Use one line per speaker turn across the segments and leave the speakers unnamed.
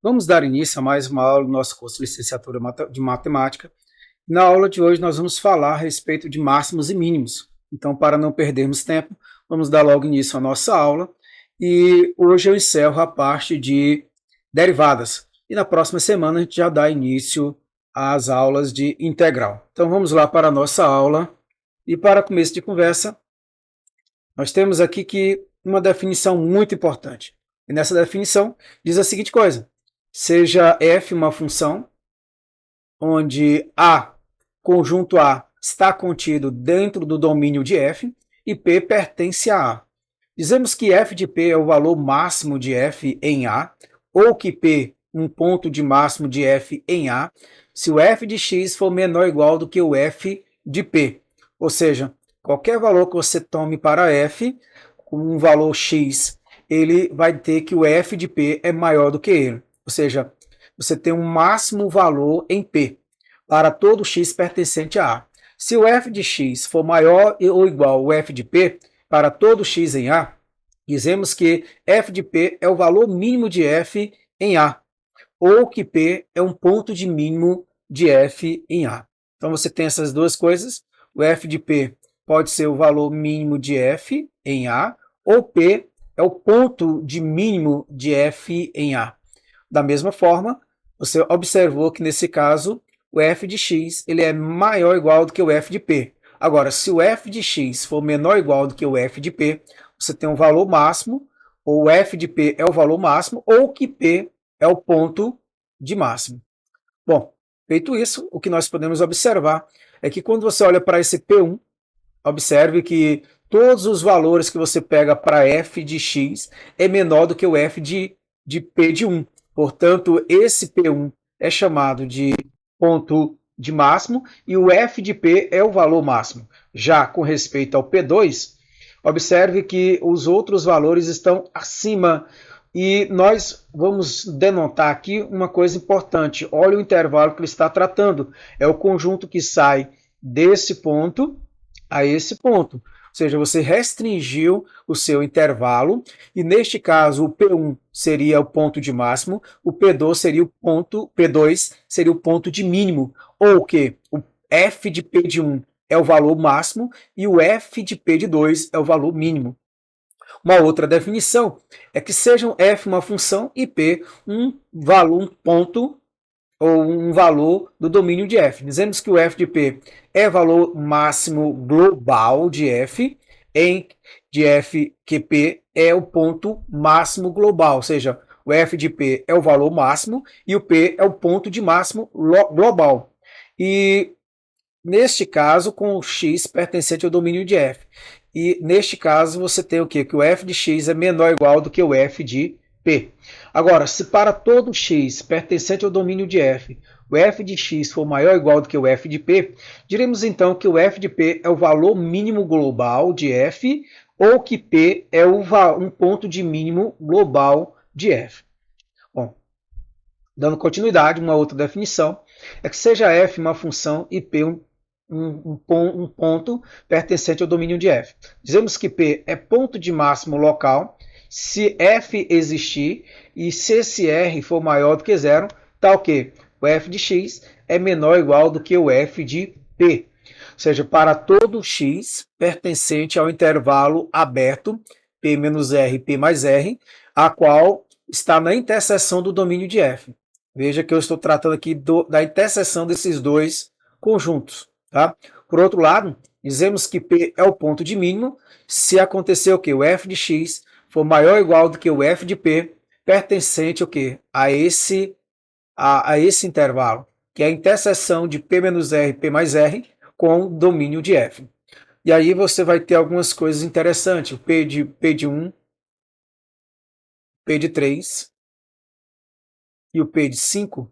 Vamos dar início a mais uma aula do nosso curso de Licenciatura de Matemática. Na aula de hoje nós vamos falar a respeito de máximos e mínimos. Então, para não perdermos tempo, vamos dar logo início à nossa aula. E hoje eu encerro a parte de derivadas. E na próxima semana a gente já dá início às aulas de integral. Então vamos lá para a nossa aula. E para começo de conversa, nós temos aqui que uma definição muito importante. E nessa definição diz a seguinte coisa: seja f uma função onde A, conjunto A, está contido dentro do domínio de f e P pertence a A. Dizemos que f de P é o valor máximo de f em A, ou que P um ponto de máximo de f em A, se o f de x for menor ou igual do que o f de P. Ou seja, qualquer valor que você tome para f, com um valor x, ele vai ter que o f de P é maior do que ele. Ou seja, você tem um máximo valor em P para todo x pertencente a A. Se o f de x for maior ou igual ao f de P para todo x em A, dizemos que f de P é o valor mínimo de f em A, ou que P é um ponto de mínimo de f em A. Então você tem essas duas coisas. O f de P pode ser o valor mínimo de f em A, ou P é o ponto de mínimo de f em A. Da mesma forma, você observou que nesse caso o f de x ele é maior ou igual do que o f de P. Agora, se o f de x for menor ou igual do que o f de P, você tem um valor máximo, ou o f de P é o valor máximo, ou que P é o ponto de máximo. Bom, feito isso, o que nós podemos observar é que quando você olha para esse P1, observe que todos os valores que você pega para f de x é menor do que o f de P de 1. Portanto, esse P1 é chamado de ponto de máximo e o f de P é o valor máximo. Já com respeito ao P2, observe que os outros valores estão acima e nós vamos denotar aqui uma coisa importante. Olha o intervalo que ele está tratando. É o conjunto que sai desse ponto a esse ponto. Ou seja, você restringiu o seu intervalo e neste caso o P1 seria o ponto de máximo, o P2 seria o ponto de mínimo, ou que o f de P de 1 é o valor máximo e o f de P de 2 é o valor mínimo. Uma outra definição é que sejam f uma função e P um valor, um ponto ou um valor do domínio de f. Dizemos que o f de P é valor máximo global de f, em de f que P é o ponto máximo global, ou seja, o f de P é o valor máximo e o P é o ponto de máximo global. E neste caso, com o x pertencente ao domínio de f. E neste caso, você tem o quê? Que o f de x é menor ou igual do que o f de P. Agora, se para todo x pertencente ao domínio de f, o f de x for maior ou igual do que o f de P, diremos então que o f de P é o valor mínimo global de f, ou que P é um ponto de mínimo global de f. Bom, dando continuidade, uma outra definição é que seja f uma função e P um ponto pertencente ao domínio de f. Dizemos que P é ponto de máximo local se f existir e se esse r for maior do que zero, tal que o f de x é menor ou igual do que o f de P. Ou seja, para todo x pertencente ao intervalo aberto P menos R, P mais R, a qual está na interseção do domínio de f. Veja que eu estou tratando aqui da interseção desses dois conjuntos. Tá? Por outro lado, dizemos que P é o ponto de mínimo se acontecer o quê? O f de x for maior ou igual do que o f de P, pertencente o quê? A esse intervalo, que é a interseção de P menos R, P mais R, com o domínio de f. E aí você vai ter algumas coisas interessantes. O P de 1, P de 3 e o P de 5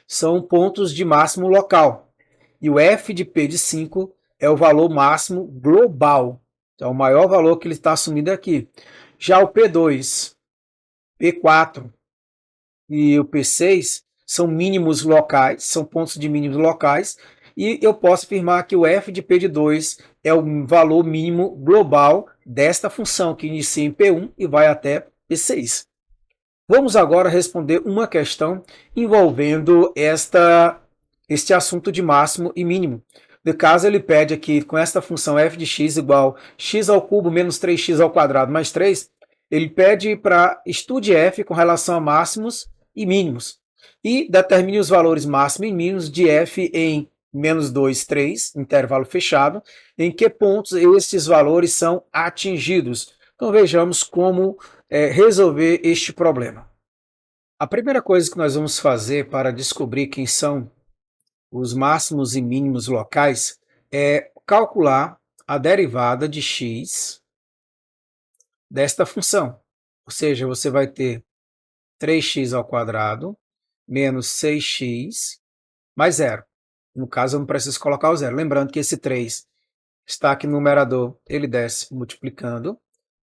são pontos de máximo local. E o f de P de 5 é o valor máximo global. Então, o maior valor que ele está assumindo aqui. Já o P2, P4 e o P6 são mínimos locais, são pontos de mínimos locais, e eu posso afirmar que o f de P de 2 é o valor mínimo global desta função, que inicia em P1 e vai até P6. Vamos agora responder uma questão envolvendo este assunto de máximo e mínimo. No caso, ele pede aqui, com esta função f de x igual x ao cubo menos 3x ao quadrado mais 3, ele pede para estude f com relação a máximos e mínimos e determine os valores máximos e mínimos de f em menos 2, 3, intervalo fechado, em que pontos esses valores são atingidos. Então vejamos como resolver este problema. A primeira coisa que nós vamos fazer para descobrir quem são os máximos e mínimos locais é calcular a derivada de x desta função. Ou seja, você vai ter 3x ao quadrado menos 6x mais zero. No caso, eu não preciso colocar o zero. Lembrando que esse 3 está aqui no numerador, ele desce multiplicando.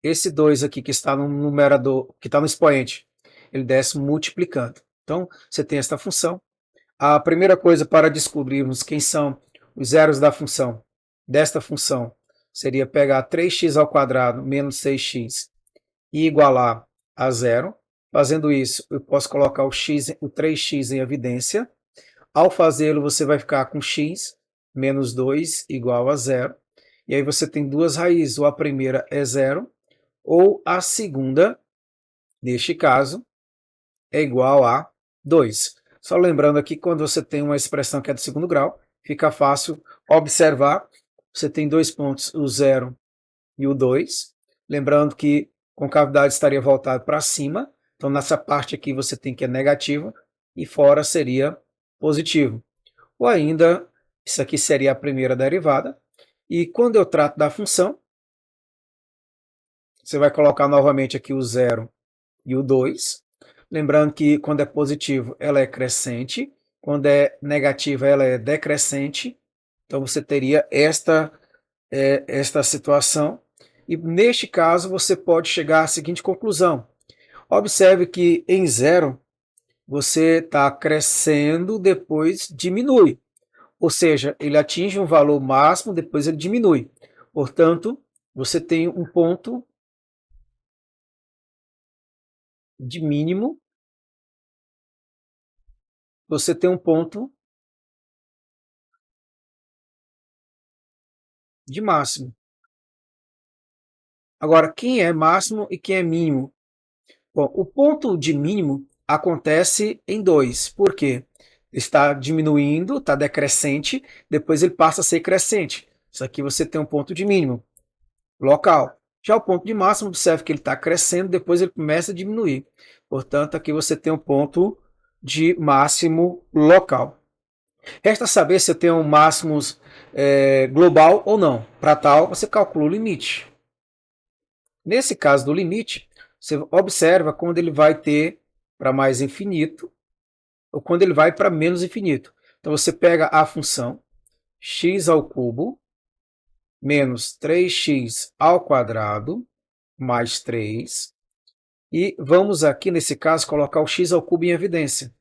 Esse 2 aqui que está no numerador, que está no expoente, ele desce multiplicando. Então, você tem esta função. A primeira coisa para descobrirmos quem são os zeros da função, desta função, seria pegar 3x ao quadrado menos 6x e igualar a zero. Fazendo isso, eu posso colocar o 3x em evidência. Ao fazê-lo, você vai ficar com x menos 2 igual a zero. E aí você tem duas raízes, ou a primeira é zero, ou a segunda, neste caso, é igual a 2. Só lembrando aqui, quando você tem uma expressão que é do segundo grau, fica fácil observar. Você tem dois pontos, o 0 e o 2. Lembrando que concavidade estaria voltado para cima. Então, nessa parte aqui você tem que é negativa e fora seria positivo. Ou ainda, isso aqui seria a primeira derivada. E quando eu trato da função, você vai colocar novamente aqui o 0 e o 2. Lembrando que quando é positivo, ela é crescente. Quando é negativa, ela é decrescente. Então, você teria esta situação. E neste caso, você pode chegar à seguinte conclusão. Observe que em zero, você está crescendo, depois diminui. Ou seja, ele atinge um valor máximo, depois ele diminui. Portanto, você tem um ponto de mínimo, você tem um ponto de máximo. Agora, quem é máximo e quem é mínimo? Bom, o ponto de mínimo acontece em 2. Por quê? Está diminuindo, está decrescente, depois ele passa a ser crescente. Isso aqui você tem um ponto de mínimo local. Já o ponto de máximo, observe que ele está crescendo, depois ele começa a diminuir. Portanto, aqui você tem um ponto de máximo local. Resta saber se eu tenho um máximo global ou não. Para tal, você calcula o limite. Nesse caso do limite, você observa quando ele vai ter para mais infinito ou quando ele vai para menos infinito. Então você pega a função x ao cubo menos 3x ao quadrado mais 3 e vamos aqui nesse caso colocar o x ao cubo em evidência.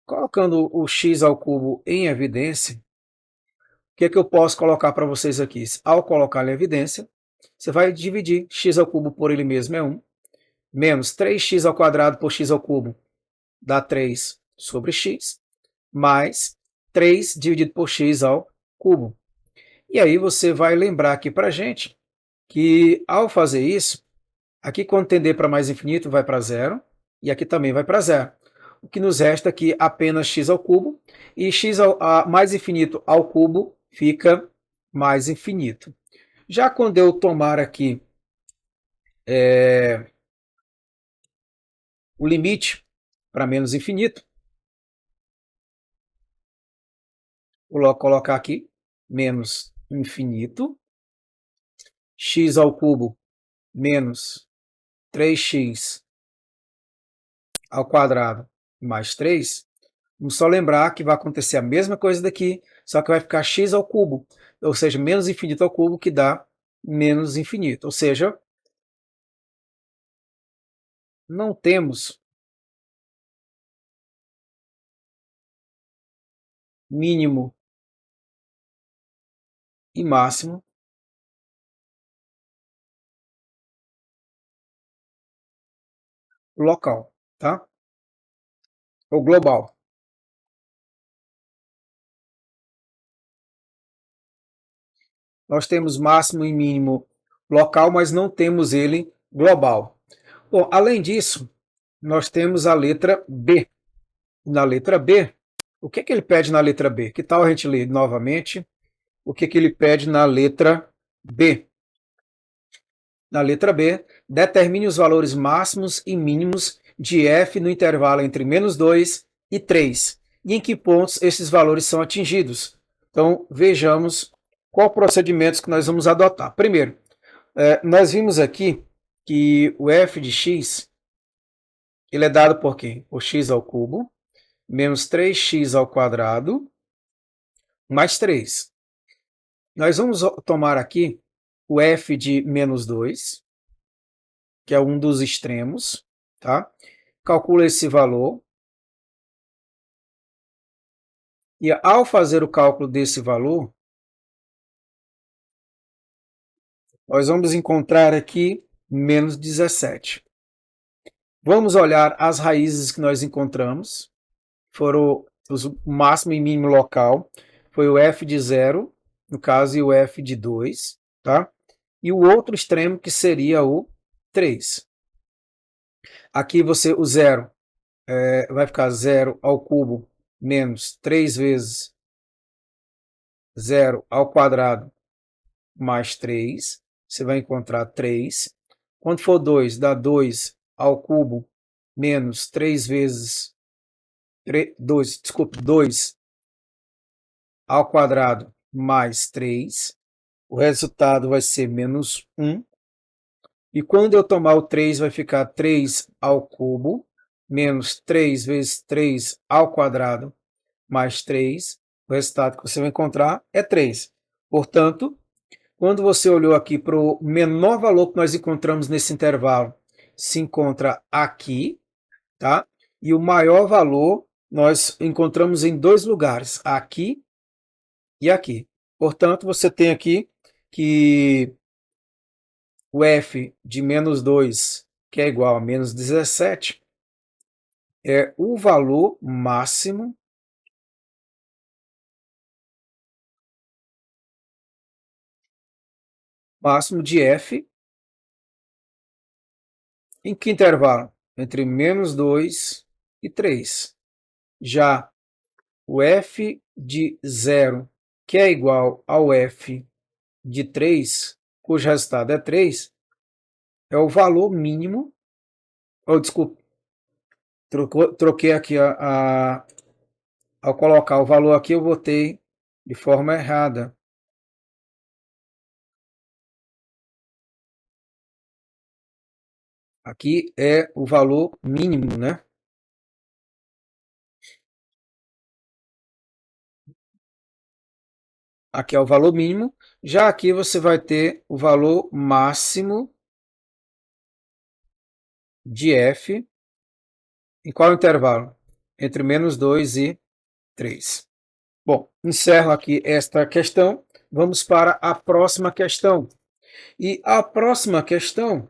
Colocando o x ao cubo em evidência, o que é que eu posso colocar para vocês aqui? Ao colocar em evidência, você vai dividir x ao cubo por ele mesmo é 1, menos 3x ao quadrado por x ao cubo dá 3 sobre x, mais 3 dividido por x ao cubo. E aí você vai lembrar aqui para a gente que ao fazer isso, aqui quando tender para mais infinito vai para zero, e aqui também vai para zero. O que nos resta aqui apenas x ao cubo, e x mais infinito ao cubo fica mais infinito. Já quando eu tomar aqui o limite para menos infinito, vou colocar aqui menos infinito, x ao cubo menos 3x ao quadrado mais 3, vamos só lembrar que vai acontecer a mesma coisa daqui, só que vai ficar x ao cubo, ou seja, menos infinito ao cubo, que dá menos infinito. Ou seja, não temos mínimo e máximo local, tá? Ou global. Nós temos máximo e mínimo local, mas não temos ele global. Bom, além disso, nós temos a letra B. Na letra B, o que que ele pede na letra B? Que tal a gente ler novamente o que que ele pede na letra B? Na letra B, determine os valores máximos e mínimos de f no intervalo entre -2 e 3, e em que pontos esses valores são atingidos. Então, vejamos qual procedimento que nós vamos adotar. Primeiro, nós vimos aqui que o f de x ele é dado por quê? Por x ao cubo, menos 3x ao quadrado, mais 3. Nós vamos tomar aqui o f de -2, que é um dos extremos, tá? Calcula esse valor. E ao fazer o cálculo desse valor, nós vamos encontrar aqui menos 17. Vamos olhar as raízes que nós encontramos. Foram o máximo e mínimo local. Foi o f de 0, no caso, e o f de 2, tá? E o outro extremo que seria o 3. Aqui o 0 vai ficar 0 ao cubo menos 3 vezes 0 ao quadrado mais 3. Você vai encontrar 3. Quando for 2, dá 2 ao cubo menos 3 vezes 2 ao quadrado mais 3. O resultado vai ser menos 1. E quando eu tomar o 3, vai ficar 3 ao cubo menos 3 vezes 3 ao quadrado mais 3. O resultado que você vai encontrar é 3. Portanto, quando você olhou aqui para o menor valor que nós encontramos nesse intervalo, se encontra aqui, tá? E o maior valor nós encontramos em dois lugares, aqui e aqui. Portanto, você tem aqui que o f de -2, que é igual a menos 17, é o valor máximo de f em que intervalo? Entre -2 e 3. Já o f de 0, que é igual ao f de 3, cujo resultado é 3, é o valor mínimo. Oh, desculpa, troquei aqui ao colocar o valor aqui, eu botei de forma errada. Aqui é o valor mínimo, né? Aqui é o valor mínimo. Já aqui você vai ter o valor máximo de f. Em qual intervalo? Entre -2 e 3. Bom, encerro aqui esta questão. Vamos para a próxima questão. E a próxima questão,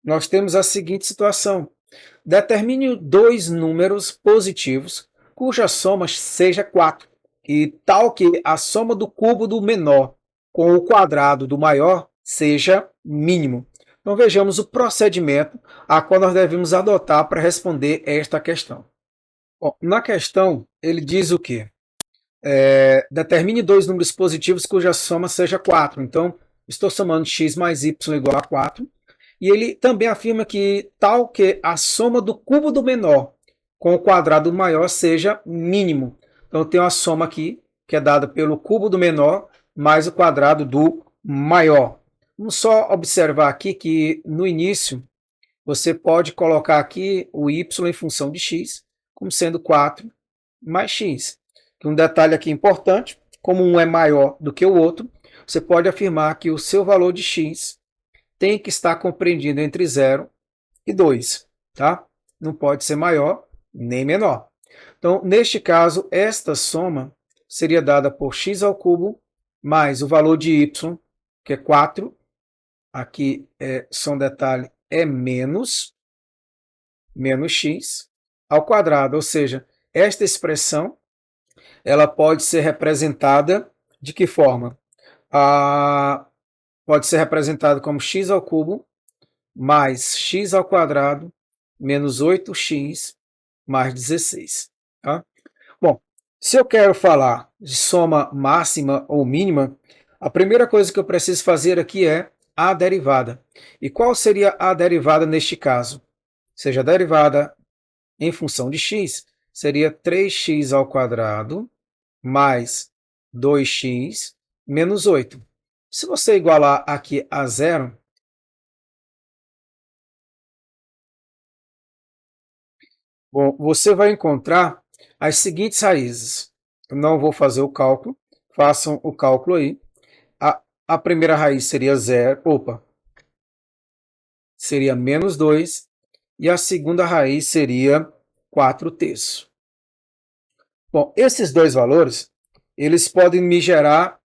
nós temos a seguinte situação. Determine dois números positivos cuja soma seja 4, e tal que a soma do cubo do menor com o quadrado do maior seja mínimo. Então vejamos o procedimento a qual nós devemos adotar para responder esta questão. Bom, na questão, ele diz o quê? Determine dois números positivos cuja soma seja 4. Então, estou somando x mais y igual a 4. E ele também afirma que tal que a soma do cubo do menor com o quadrado do maior seja mínimo. Então, eu tenho a soma aqui, que é dada pelo cubo do menor mais o quadrado do maior. Vamos só observar aqui que no início você pode colocar aqui o y em função de x, como sendo 4 mais x. Um detalhe aqui importante, como um é maior do que o outro, você pode afirmar que o seu valor de x tem que estar compreendido entre 0 e 2, tá? Não pode ser maior nem menor. Então, neste caso, esta soma seria dada por x ao cubo mais o valor de y, que é 4. Aqui, só um detalhe, é menos menos x ao quadrado, ou seja, esta expressão ela pode ser representada de que forma? Pode ser representada como x ao cubo mais x ao quadrado menos 8x mais 16. Tá? Bom, se eu quero falar de soma máxima ou mínima, a primeira coisa que eu preciso fazer aqui é a derivada. E qual seria a derivada neste caso? Seja, a derivada em função de x seria 3x ao quadrado mais 2x menos 8. Se você igualar aqui a zero, bom, você vai encontrar as seguintes raízes. Eu não vou fazer o cálculo, façam o cálculo aí. A primeira raiz seria zero, seria menos 2, e a segunda raiz seria 4 terços. Bom, esses dois valores, eles podem me gerar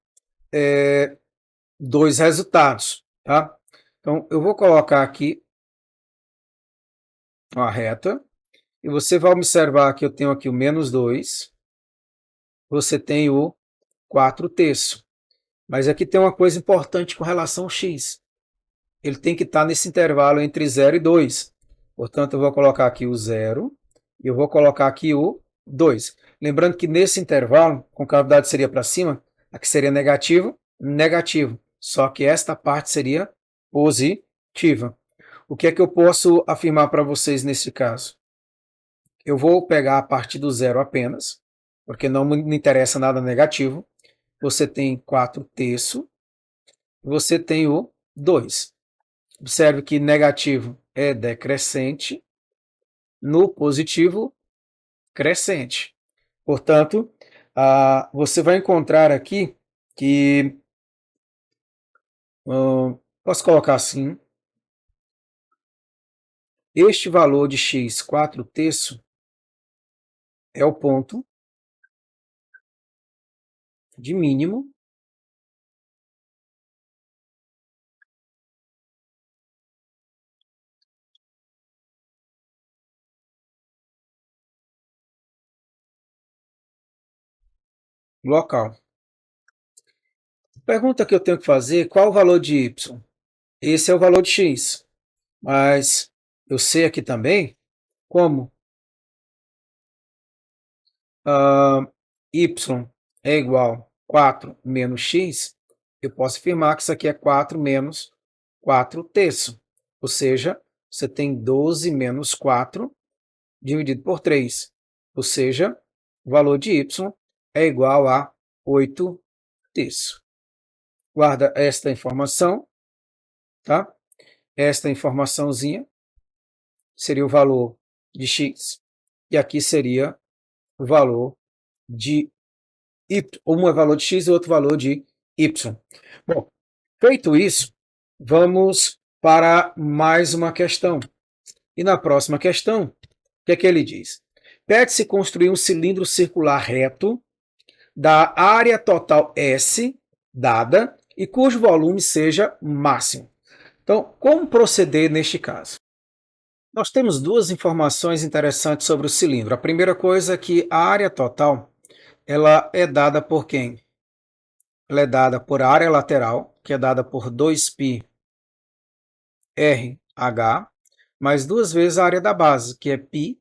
dois resultados, tá? Então, eu vou colocar aqui uma reta, e você vai observar que eu tenho aqui o menos 2, você tem o 4 terços. Mas aqui tem uma coisa importante com relação ao x. Ele tem que estar nesse intervalo entre 0 e 2. Portanto, eu vou colocar aqui o 0 e eu vou colocar aqui o 2. Lembrando que nesse intervalo, com cavidade seria para cima, aqui seria negativo, negativo. Só que esta parte seria positiva. O que é que eu posso afirmar para vocês nesse caso? Eu vou pegar a parte do zero apenas, porque não me interessa nada negativo. Você tem 4 terços, você tem o 2. Observe que negativo é decrescente, no positivo, crescente. Portanto, você vai encontrar aqui que, posso colocar assim, este valor de x 4 terços é o ponto de mínimo local. Pergunta que eu tenho que fazer, qual o valor de y? Esse é o valor de x, mas eu sei aqui também como y é igual a 4 menos x, eu posso afirmar que isso aqui é 4 menos 4 terços. Ou seja, você tem 12 menos 4 dividido por 3. Ou seja, o valor de y é igual a 8 terços. Guarda esta informação, tá? Esta informaçãozinha seria o valor de x, e aqui seria o valor de y. Um é valor de x e outro valor de y. Bom, feito isso, vamos para mais uma questão. E na próxima questão, o que é que ele diz? Pede-se construir um cilindro circular reto da área total S dada e cujo volume seja máximo. Então, como proceder neste caso? Nós temos duas informações interessantes sobre o cilindro. A primeira coisa é que a área total ela é dada por quem? Ela é dada por área lateral, que é dada por 2π RH, mais duas vezes a área da base, que é π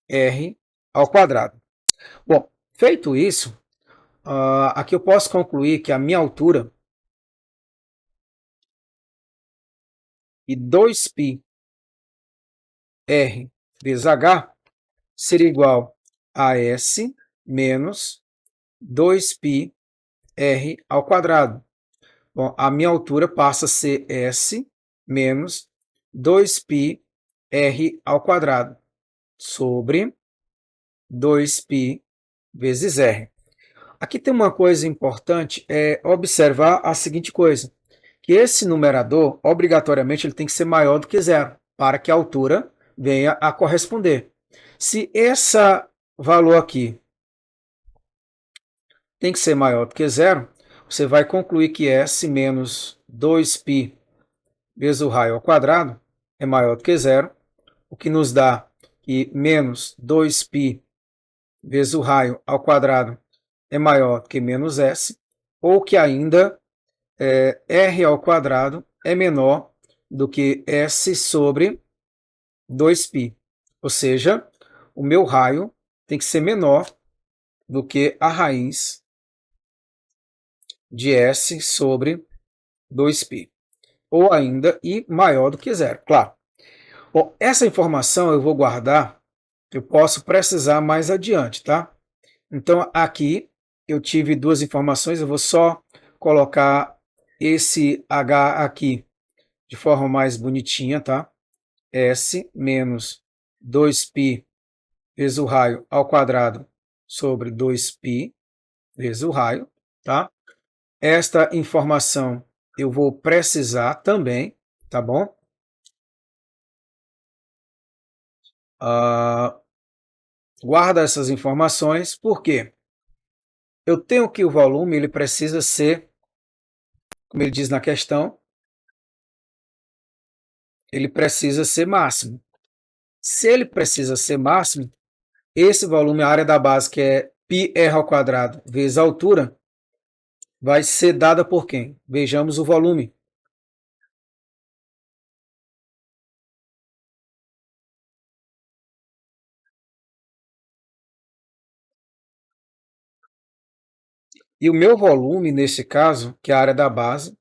r ao quadrado. Bom, feito isso, aqui eu posso concluir que a minha altura e 2π r vezes h seria igual a S menos 2π r ao quadrado. Bom, a minha altura passa a ser S menos 2π r ao quadrado sobre 2π vezes r. Aqui tem uma coisa importante, é observar a seguinte coisa, que esse numerador, obrigatoriamente, ele tem que ser maior do que zero, para que a altura venha a corresponder. Se esse valor aqui tem que ser maior do que zero, você vai concluir que S menos 2π vezes o raio ao quadrado é maior do que zero, o que nos dá que menos 2π vezes o raio ao quadrado é maior que menos s, ou que ainda r ao quadrado é menor do que s sobre 2π. Ou seja, o meu raio tem que ser menor do que a raiz de s sobre 2π. Ou ainda, e maior do que zero, claro. Bom, essa informação eu vou guardar, eu posso precisar mais adiante, tá? Então, aqui eu tive duas informações, eu vou só colocar esse h aqui de forma mais bonitinha, tá? S menos 2π vezes o raio ao quadrado sobre 2π vezes o raio, tá? Esta informação eu vou precisar também, tá bom? Guarda essas informações, porque eu tenho que o volume ele precisa ser, como ele diz na questão, ele precisa ser máximo. Se ele precisa ser máximo, esse volume, a área da base, que é πr ao quadrado vezes a altura, vai ser dada por quem? Vejamos o volume. E o meu volume, nesse caso, que é a área da base,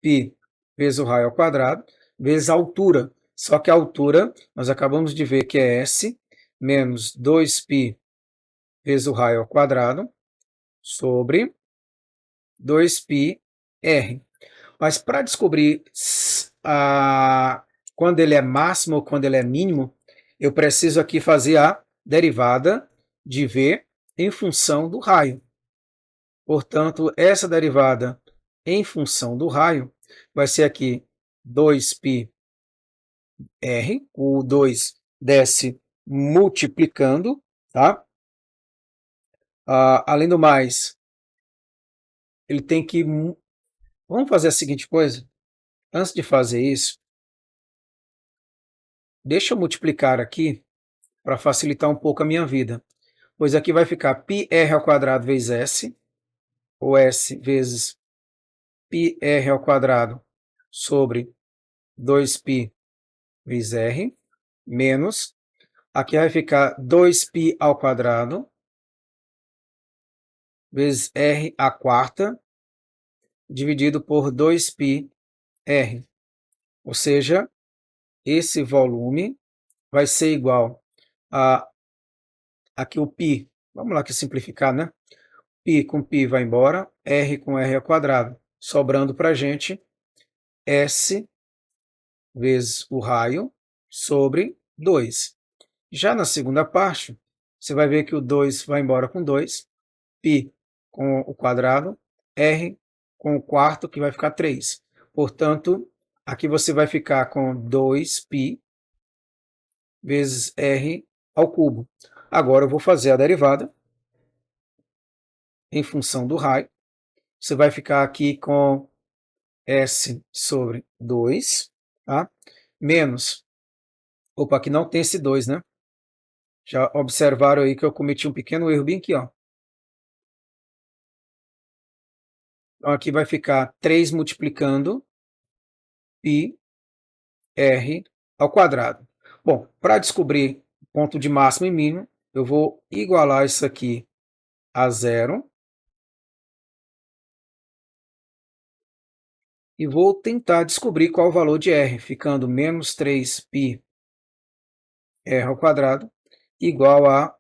π vezes o raio ao quadrado, vezes a altura. Só que a altura, nós acabamos de ver que é S menos 2π vezes o raio ao quadrado sobre 2πr. Mas para descobrir quando ele é máximo ou quando ele é mínimo, eu preciso aqui fazer a derivada de v em função do raio. Portanto, essa derivada em função do raio vai ser aqui 2πr, o 2 desce multiplicando, tá? Além do mais, ele tem que... Vamos fazer a seguinte coisa? Antes de fazer isso, deixa eu multiplicar aqui para facilitar um pouco a minha vida. Pois aqui vai ficar πr ao quadrado vezes s, ou s vezes πr ao quadrado sobre 2π vezes r, menos, aqui vai ficar 2π ao quadrado vezes r à quarta, dividido por 2πr. Ou seja, esse volume vai ser igual a aqui o π, vamos lá que simplificar, né? Π com π vai embora, r com r ao quadrado, sobrando para a gente s vezes o raio sobre 2. Já na segunda parte, você vai ver que o 2 vai embora com 2, π com o quadrado, r com o quarto, que vai ficar 3. Portanto, aqui você vai ficar com 2π vezes r ao cubo. Agora eu vou fazer a derivada em função do raio. Você vai ficar aqui com s sobre 2, tá? Menos, opa, aqui não tem esse 2, né? Já observaram aí que eu cometi um pequeno erro bem aqui, ó. Então aqui vai ficar 3 multiplicando πr ao quadrado. Bom, para descobrir o ponto de máximo e mínimo, eu vou igualar isso aqui a zero e vou tentar descobrir qual o valor de r, ficando menos 3πr ao quadrado igual a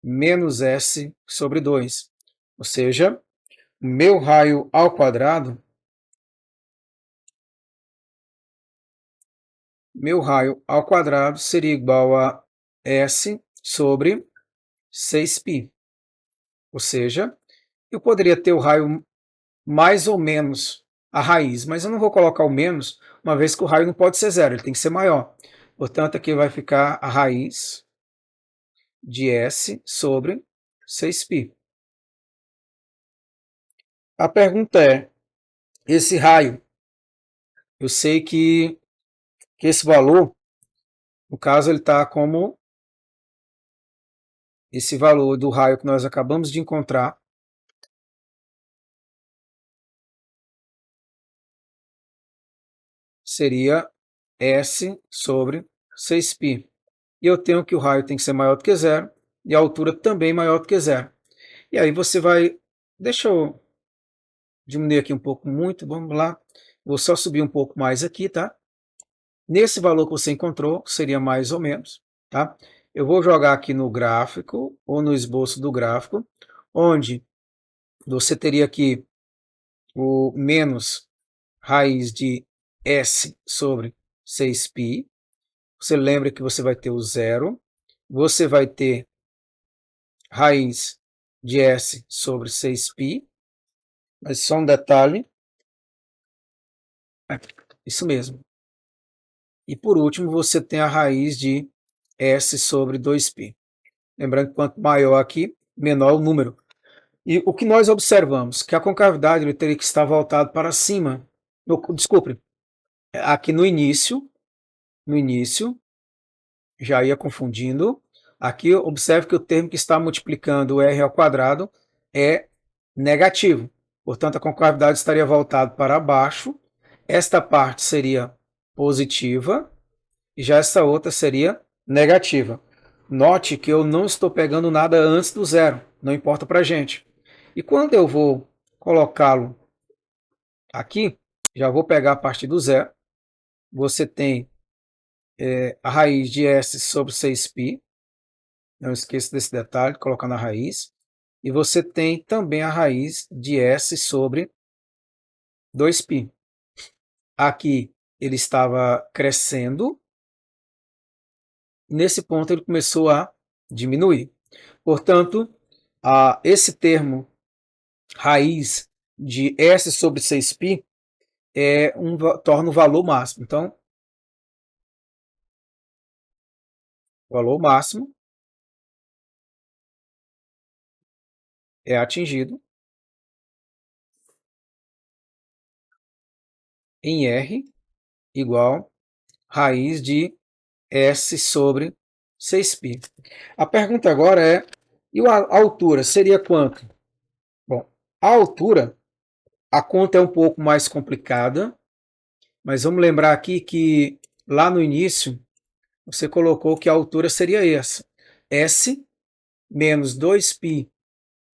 menos s sobre 2. Ou seja, meu raio ao quadrado, seria igual a s sobre 6π. Ou seja, eu poderia ter o raio mais ou menos a raiz, mas eu não vou colocar o menos, uma vez que o raio não pode ser zero, ele tem que ser maior. Portanto, aqui vai ficar a raiz de s sobre 6π. A pergunta é, esse raio, eu sei que esse valor No caso, ele está como esse valor do raio que nós acabamos de encontrar, seria S sobre 6π. E eu tenho que o raio tem que ser maior do que zero, e a altura também maior do que zero. E aí você vai... Deixa eu diminuir aqui um pouco muito, vamos lá. Vou só subir um pouco mais aqui, tá? Nesse valor que você encontrou, seria mais ou menos, tá? Eu vou jogar aqui no gráfico, ou no esboço do gráfico, onde você teria aqui o menos raiz de S sobre 6π. Você lembra que você vai ter o zero, você vai ter raiz de S sobre 6π, mas só um detalhe, isso mesmo. E por último, você tem a raiz de S sobre 2π. Lembrando que quanto maior aqui, menor o número. E o que nós observamos? Que a concavidade ele teria que estar voltado para cima. Desculpe, aqui no início, já ia confundindo. Aqui observe que o termo que está multiplicando o r ao quadrado é negativo. Portanto, a concavidade estaria voltada para baixo. Esta parte seria positiva e já essa outra seria negativa. Note que eu não estou pegando nada antes do zero, não importa para a gente. E quando eu vou colocá-lo aqui, já vou pegar a partir do zero. Você tem a raiz de S sobre 6π. Não esqueça desse detalhe, colocar na raiz. E você tem também a raiz de S sobre 2π. Aqui ele estava crescendo. Nesse ponto ele começou a diminuir. Portanto, esse termo raiz de S sobre 6π torna o valor máximo. Então, o valor máximo é atingido em R igual raiz de S sobre 6π. A pergunta agora é, e a altura seria quanto? Bom, a altura, a conta é um pouco mais complicada, mas vamos lembrar aqui que lá no início você colocou que a altura seria essa, S menos 2π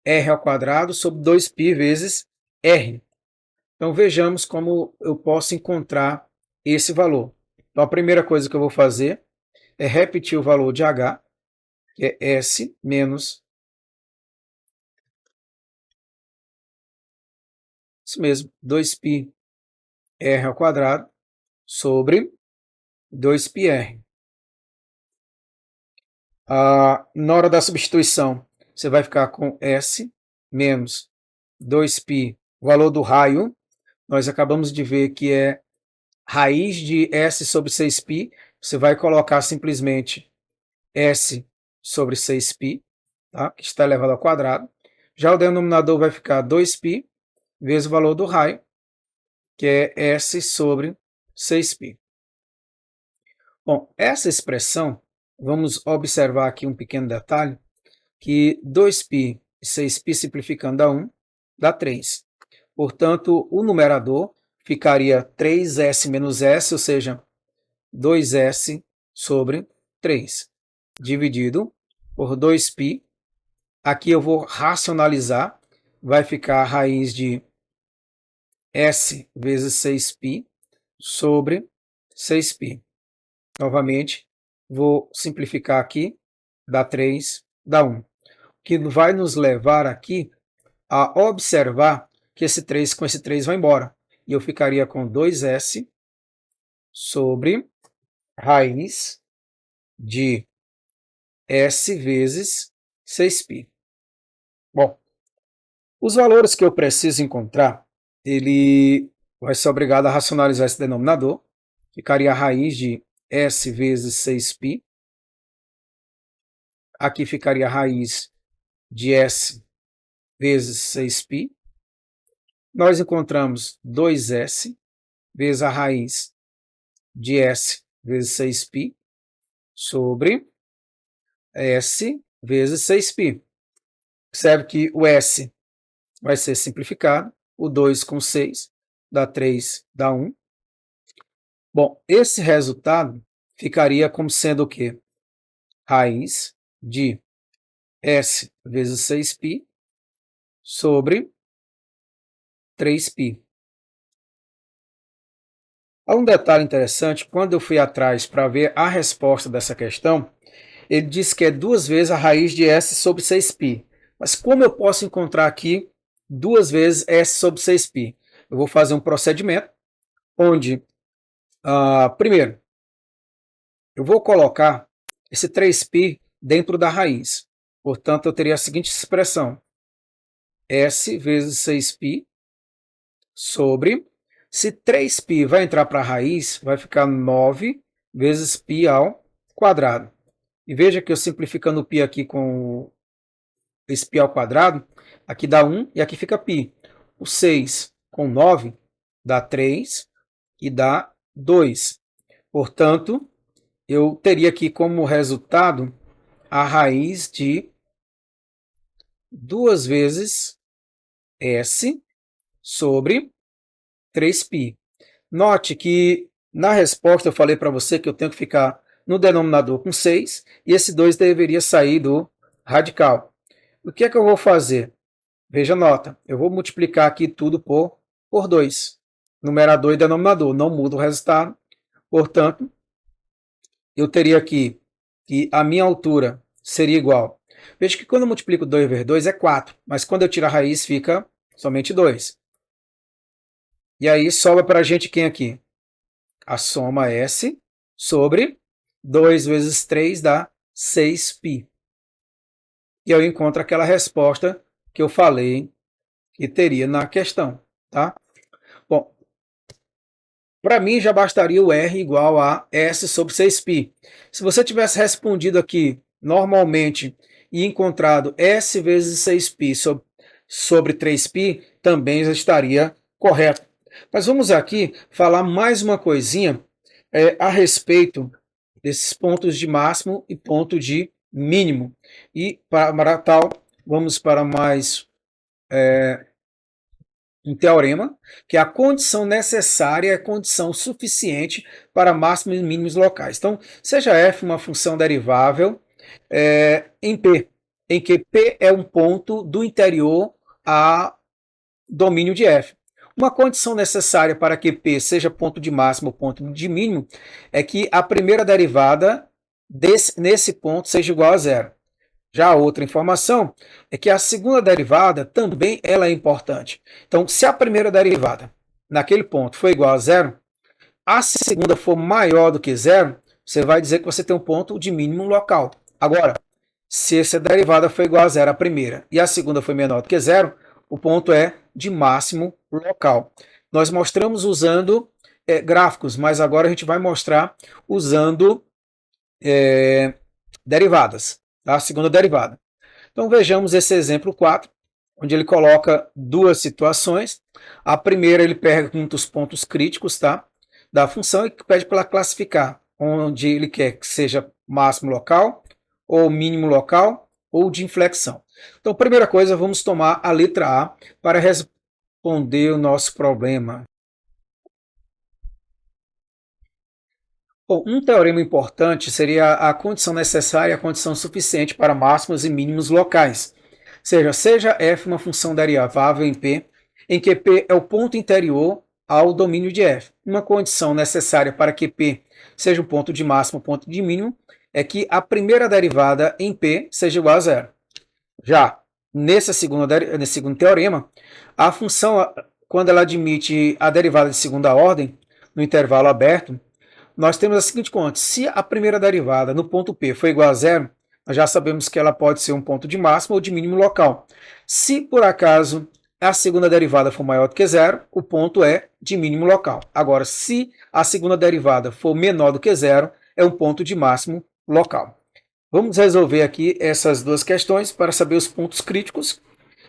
r ao quadrado sobre 2π vezes r. Então vejamos como eu posso encontrar esse valor. Então a primeira coisa que eu vou fazer é repetir o valor de h, que é S menos, isso mesmo, 2π r ao quadrado sobre 2πr. Na hora da substituição, você vai ficar com S menos 2π, o valor do raio, nós acabamos de ver que é raiz de S sobre 6π, você vai colocar simplesmente S sobre 6π, tá? Que está elevado ao quadrado. Já o denominador vai ficar 2π vezes o valor do raio, que é S sobre 6π. Bom, essa expressão, vamos observar aqui um pequeno detalhe, que 2π e 6π simplificando a 1 dá 3. Portanto, o numerador ficaria 3s menos s, ou seja, 2s sobre 3, dividido por 2π. Aqui eu vou racionalizar, vai ficar a raiz de s vezes 6π sobre 6π. Novamente, vou simplificar aqui, dá 3, dá 1. O que vai nos levar aqui a observar que esse 3 com esse 3 vai embora. E eu ficaria com 2s sobre raiz de s vezes 6π. Bom, os valores que eu preciso encontrar, ele vai ser obrigado a racionalizar esse denominador. Ficaria a raiz de s vezes 6π. Aqui ficaria a raiz de s vezes 6π. Nós encontramos 2s vezes a raiz de s vezes 6π. sobre S vezes 6π. Percebe que o S vai ser simplificado, o 2 com 6 dá 3, dá 1. Bom, esse resultado ficaria como sendo o quê? Raiz de S vezes 6π sobre 3π. Há um detalhe interessante, quando eu fui atrás para ver a resposta dessa questão, ele diz que é 2 vezes a raiz de S sobre 6π. Mas como eu posso encontrar aqui 2 vezes S sobre 6π? Eu vou fazer um procedimento onde, primeiro, eu vou colocar esse 3π dentro da raiz. Portanto, eu teria a seguinte expressão: S vezes 6π sobre... Se 3π vai entrar para a raiz, vai ficar 9 vezes π ao quadrado. E veja que eu simplificando o π aqui com esse π ao quadrado, aqui dá 1 e aqui fica π. O 6 com 9 dá 3 e dá 2. Portanto, eu teria aqui como resultado a raiz de 2 vezes S sobre 3π. Note que na resposta eu falei para você que eu tenho que ficar no denominador com 6 e esse 2 deveria sair do radical. O que é que eu vou fazer? Veja a nota. Eu vou multiplicar aqui tudo por 2. Numerador e denominador. Não muda o resultado. Portanto, eu teria aqui que a minha altura seria igual. Veja que quando eu multiplico 2 vezes 2 é 4. Mas quando eu tiro a raiz fica somente 2. E aí sobra para a gente quem aqui? A soma S sobre 2 vezes 3 dá 6π. E eu encontro aquela resposta que eu falei que teria na questão. Tá? Bom, para mim já bastaria o R igual a S sobre 6π. Se você tivesse respondido aqui normalmente e encontrado S vezes 6π sobre 3π, também já estaria correto. Mas vamos aqui falar mais uma coisinha a respeito desses pontos de máximo e ponto de mínimo. E para tal, vamos para mais um teorema, que é a condição necessária é a condição suficiente para máximos e mínimos locais. Então, seja f uma função derivável em P, em que P é um ponto do interior a domínio de f. Uma condição necessária para que P seja ponto de máximo ou ponto de mínimo é que a primeira derivada nesse ponto seja igual a zero. Já a outra informação é que a segunda derivada também ela é importante. Então, se a primeira derivada naquele ponto for igual a zero, a segunda for maior do que zero, você vai dizer que você tem um ponto de mínimo local. Agora, se essa derivada for igual a zero a primeira e a segunda for menor do que zero, o ponto é de máximo local. Nós mostramos usando gráficos, mas agora a gente vai mostrar usando derivadas, tá? A segunda derivada. Então vejamos esse exemplo 4, onde ele coloca duas situações. A primeira ele pergunta os pontos críticos, tá, da função e pede para ela classificar onde ele quer que seja máximo local, ou mínimo local, ou de inflexão. Então, primeira coisa, vamos tomar a letra A para responder o nosso problema. Bom, um teorema importante seria a condição necessária e a condição suficiente para máximos e mínimos locais. Seja f uma função derivável em P, em que P é o ponto interior ao domínio de f. Uma condição necessária para que P seja um ponto de máximo ou ponto de mínimo é que a primeira derivada em P seja igual a zero. Já nesse segundo teorema, a função, quando ela admite a derivada de segunda ordem, no intervalo aberto, nós temos a seguinte conta: se a primeira derivada no ponto P for igual a zero, nós já sabemos que ela pode ser um ponto de máximo ou de mínimo local. Se por acaso a segunda derivada for maior do que zero, o ponto é de mínimo local. Agora, se a segunda derivada for menor do que zero, é um ponto de máximo local. Vamos resolver aqui essas duas questões para saber os pontos críticos,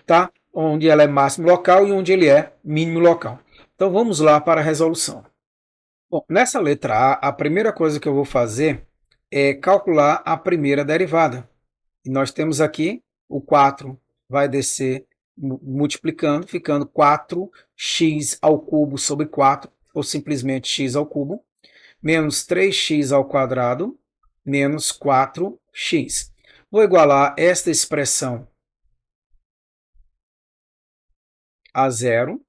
tá? Onde ela é máximo local e onde ele é mínimo local. Então vamos lá para a resolução. Bom, nessa letra A, a primeira coisa que eu vou fazer calcular a primeira derivada. E nós temos aqui o 4 vai descer multiplicando, ficando 4x ao cubo sobre 4, ou simplesmente x ao cubo, menos 3x ao quadrado, menos 4x. Vou igualar esta expressão a zero.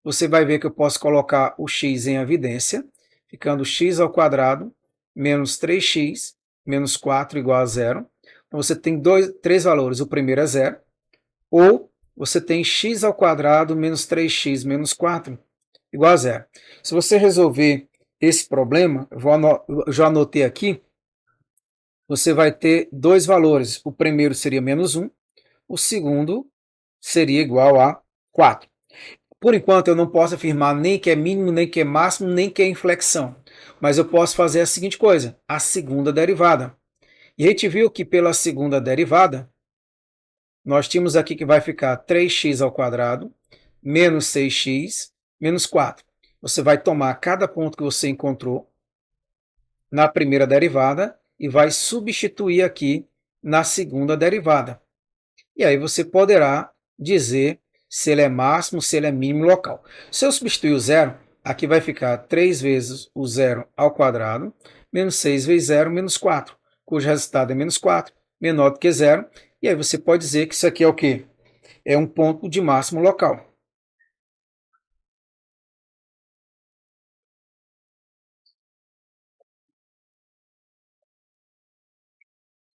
Você vai ver que eu posso colocar o x em evidência, ficando x ao quadrado menos 3x menos 4 igual a zero. Então você tem três valores, o primeiro é zero, ou você tem x ao quadrado menos 3x menos 4 igual a zero. Se você resolver esse problema, eu já anotei aqui, você vai ter dois valores. O primeiro seria menos 1, o segundo seria igual a 4. Por enquanto, eu não posso afirmar nem que é mínimo, nem que é máximo, nem que é inflexão. Mas eu posso fazer a seguinte coisa, a segunda derivada. E a gente viu que pela segunda derivada, nós tínhamos aqui que vai ficar 3x ao quadrado, menos 6x, menos 4. Você vai tomar cada ponto que você encontrou na primeira derivada e vai substituir aqui na segunda derivada. E aí você poderá dizer se ele é máximo, se ele é mínimo local. Se eu substituir o zero, aqui vai ficar 3 vezes o zero ao quadrado, menos 6 vezes zero, menos 4, cujo resultado é menos 4, menor do que zero. E aí você pode dizer que isso aqui é o quê? É um ponto de máximo local.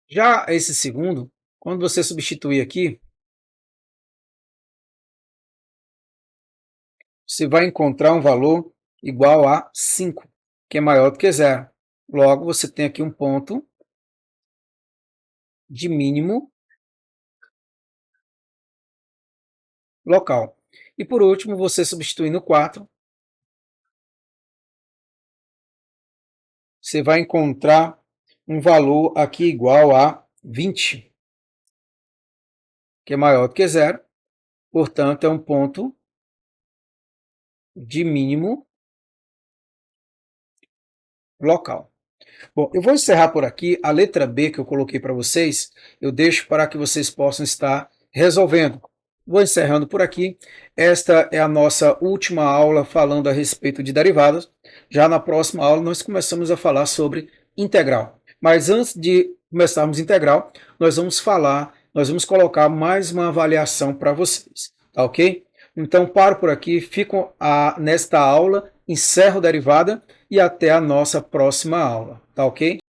Já esse segundo, quando você substituir aqui, você vai encontrar um valor igual a 5, que é maior do que zero. Logo, você tem aqui um ponto de mínimo local. E por último, você substituindo 4, você vai encontrar um valor aqui igual a 20, que é maior do que zero. Portanto, é um ponto de mínimo local. Bom, eu vou encerrar por aqui. A letra B que eu coloquei para vocês, eu deixo para que vocês possam estar resolvendo. Vou encerrando por aqui. Esta é a nossa última aula falando a respeito de derivadas. Já na próxima aula nós começamos a falar sobre integral. Mas antes de começarmos integral, nós vamos colocar mais uma avaliação para vocês, tá ok? Então paro por aqui, fico nesta aula, encerro derivada e até a nossa próxima aula, tá ok?